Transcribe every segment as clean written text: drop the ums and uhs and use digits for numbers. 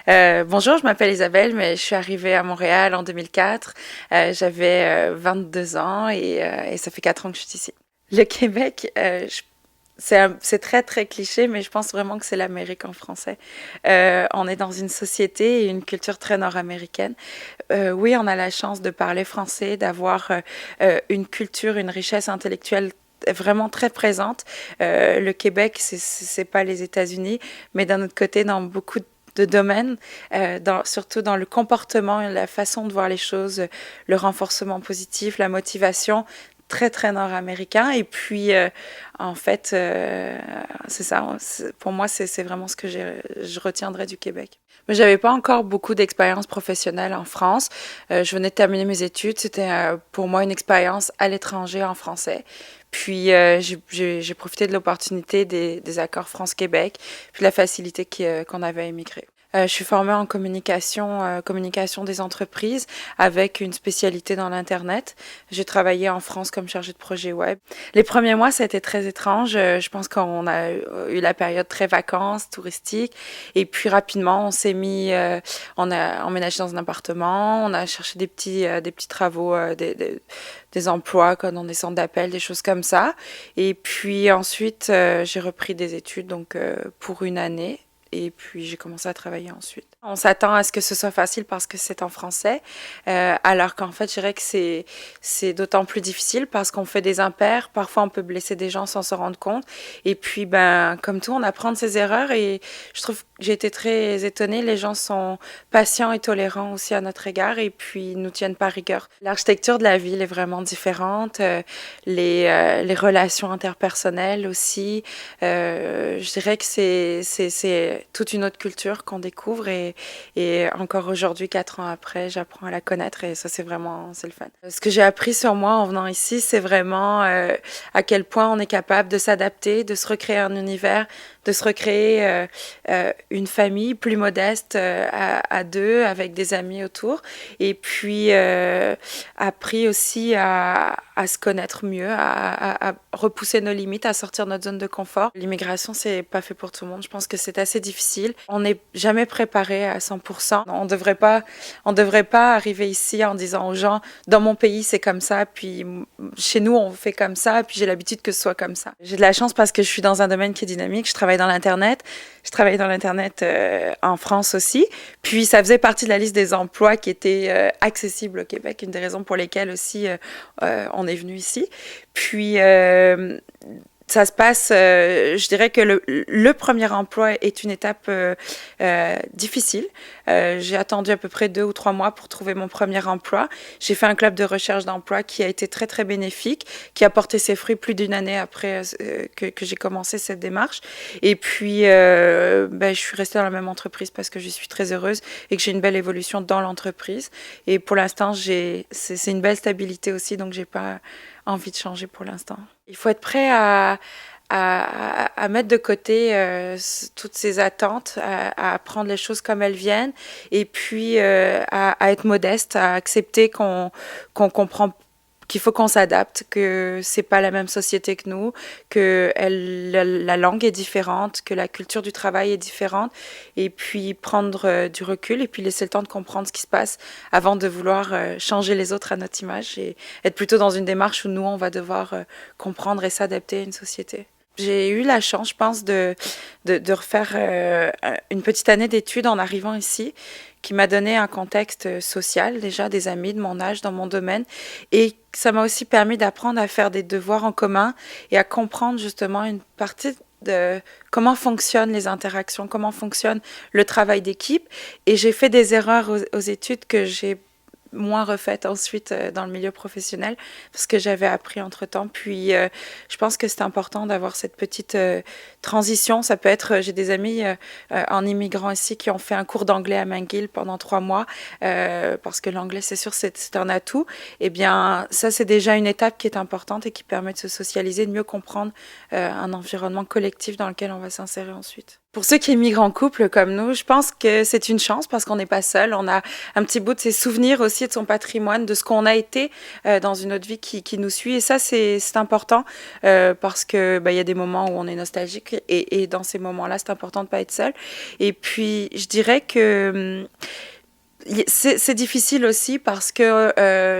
Bonjour, je m'appelle Isabelle, mais je suis arrivée à Montréal en 2004. J'avais 22 ans et ça fait 4 ans que je suis ici. Le Québec, c'est très très cliché, mais je pense vraiment que c'est l'Amérique en français. On est dans une société et une culture très nord-américaine. Oui, on a la chance de parler français, d'avoir une culture, une richesse intellectuelle vraiment très présente. Le Québec, c'est pas les États-Unis, mais d'un autre côté, dans beaucoup de domaines, surtout dans le comportement, la façon de voir les choses, le renforcement positif, la motivation, très très nord-américain. Et puis, en fait, c'est ça. Pour moi, c'est vraiment ce que je retiendrai du Québec. Mais j'avais pas encore beaucoup d'expérience professionnelle en France. Je venais de terminer mes études. C'était pour moi une expérience à l'étranger en français. Puis j'ai profité de l'opportunité des accords France-Québec, puis de la facilité qu'on avait à émigrer. Je suis formée en communication des entreprises avec une spécialité dans l'Internet. J'ai travaillé en France comme chargée de projet web. Les premiers mois, ça a été très étrange. Je pense qu'on a eu la période très vacances, touristique. Et puis rapidement, on a emménagé dans un appartement. On a cherché des petits travaux, des emplois comme dans des centres d'appel, des choses comme ça. Et puis ensuite, j'ai repris des études donc pour une année. Et puis j'ai commencé à travailler ensuite. On s'attend à ce que ce soit facile parce que c'est en français, alors qu'en fait, je dirais que c'est d'autant plus difficile parce qu'on fait des impairs. Parfois, on peut blesser des gens sans se rendre compte. Et puis, ben, comme tout, on apprend de ses erreurs. Et je trouve que j'ai été très étonnée. Les gens sont patients et tolérants aussi à notre égard. Et puis, ils nous tiennent par rigueur. L'architecture de la ville est vraiment différente. Les relations interpersonnelles aussi. Je dirais que c'est toute une autre culture qu'on découvre et encore aujourd'hui, 4 ans après, j'apprends à la connaître et ça, c'est le fun. Ce que j'ai appris sur moi en venant ici, c'est vraiment à quel point on est capable de s'adapter, de se recréer un univers, de se recréer une famille plus modeste à deux, avec des amis autour. Et puis, appris aussi à se connaître mieux, à repousser nos limites, à sortir de notre zone de confort. L'immigration, c'est pas fait pour tout le monde. Je pense que c'est assez difficile. On n'est jamais préparé à 100%. On devrait pas arriver ici en disant aux gens, dans mon pays, c'est comme ça, puis chez nous, on fait comme ça, puis j'ai l'habitude que ce soit comme ça. J'ai de la chance parce que je suis dans un domaine qui est dynamique. Je travaille dans l'Internet. Je travaille dans l'Internet en France aussi. Puis ça faisait partie de la liste des emplois qui étaient accessibles au Québec, une des raisons pour lesquelles aussi on est venu ici. Puis ça se passe, je dirais que le premier emploi est une étape difficile. J'ai attendu à peu près 2 ou 3 mois pour trouver mon premier emploi. J'ai fait un club de recherche d'emploi qui a été très très bénéfique, qui a porté ses fruits plus d'une année après que j'ai commencé cette démarche. Et puis, je suis restée dans la même entreprise parce que je suis très heureuse et que j'ai une belle évolution dans l'entreprise. Et pour l'instant, c'est une belle stabilité aussi, donc j'ai pas envie de changer pour l'instant. Il faut être prêt à mettre de côté toutes ces attentes, à prendre les choses comme elles viennent, et puis à être modeste, à accepter qu'on comprend qu'il faut qu'on s'adapte, que c'est pas la même société que nous, que la langue est différente, que la culture du travail est différente, et puis prendre du recul et puis laisser le temps de comprendre ce qui se passe avant de vouloir changer les autres à notre image et être plutôt dans une démarche où nous, on va devoir comprendre et s'adapter à une société. J'ai eu la chance, je pense, de refaire une petite année d'études en arrivant ici, qui m'a donné un contexte social, déjà des amis de mon âge dans mon domaine, et ça m'a aussi permis d'apprendre à faire des devoirs en commun et à comprendre justement une partie de comment fonctionnent les interactions, comment fonctionne le travail d'équipe. Et j'ai fait des erreurs aux études que j'ai moins refaite ensuite dans le milieu professionnel parce que j'avais appris entre-temps. Puis je pense que c'est important d'avoir cette petite transition. Ça peut être, j'ai des amis en immigrant ici qui ont fait un cours d'anglais à McGill pendant 3 mois parce que l'anglais, c'est sûr, c'est un atout. Eh bien, ça, c'est déjà une étape qui est importante et qui permet de se socialiser, de mieux comprendre un environnement collectif dans lequel on va s'insérer ensuite. Pour ceux qui émigrent en couple comme nous, je pense que c'est une chance parce qu'on n'est pas seul. On a un petit bout de ses souvenirs aussi, de son patrimoine, de ce qu'on a été dans une autre vie qui nous suit. Et ça, c'est important parce que il y a des moments où on est nostalgique et dans ces moments-là, c'est important de pas être seul. Et puis, je dirais que c'est difficile aussi parce que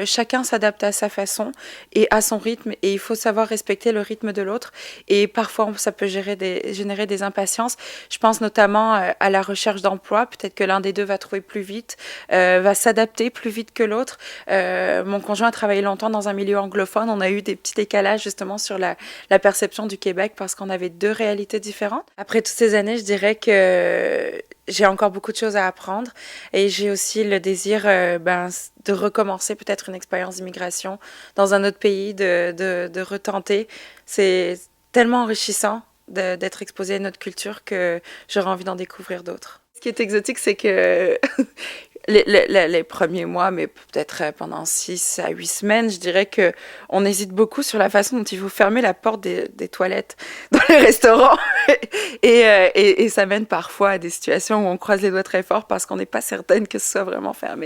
chacun s'adapte à sa façon et à son rythme et il faut savoir respecter le rythme de l'autre et parfois ça peut générer des impatiences. Je pense notamment à la recherche d'emploi, peut-être que l'un des deux va trouver plus vite, va s'adapter plus vite que l'autre. Mon conjoint a travaillé longtemps dans un milieu anglophone, on a eu des petits décalages justement sur la perception du Québec parce qu'on avait deux réalités différentes. Après toutes ces années, je dirais que j'ai encore beaucoup de choses à apprendre et j'ai aussi le désir de recommencer peut-être une expérience d'immigration dans un autre pays, de retenter. C'est tellement enrichissant d'être exposé à notre culture que j'aurais envie d'en découvrir d'autres. Ce qui est exotique, c'est que les premiers mois, mais peut-être pendant 6 à 8 semaines, je dirais que on hésite beaucoup sur la façon dont il faut fermer la porte des toilettes dans les restaurants. Et ça mène parfois à des situations où on croise les doigts très fort parce qu'on n'est pas certaine que ce soit vraiment fermé.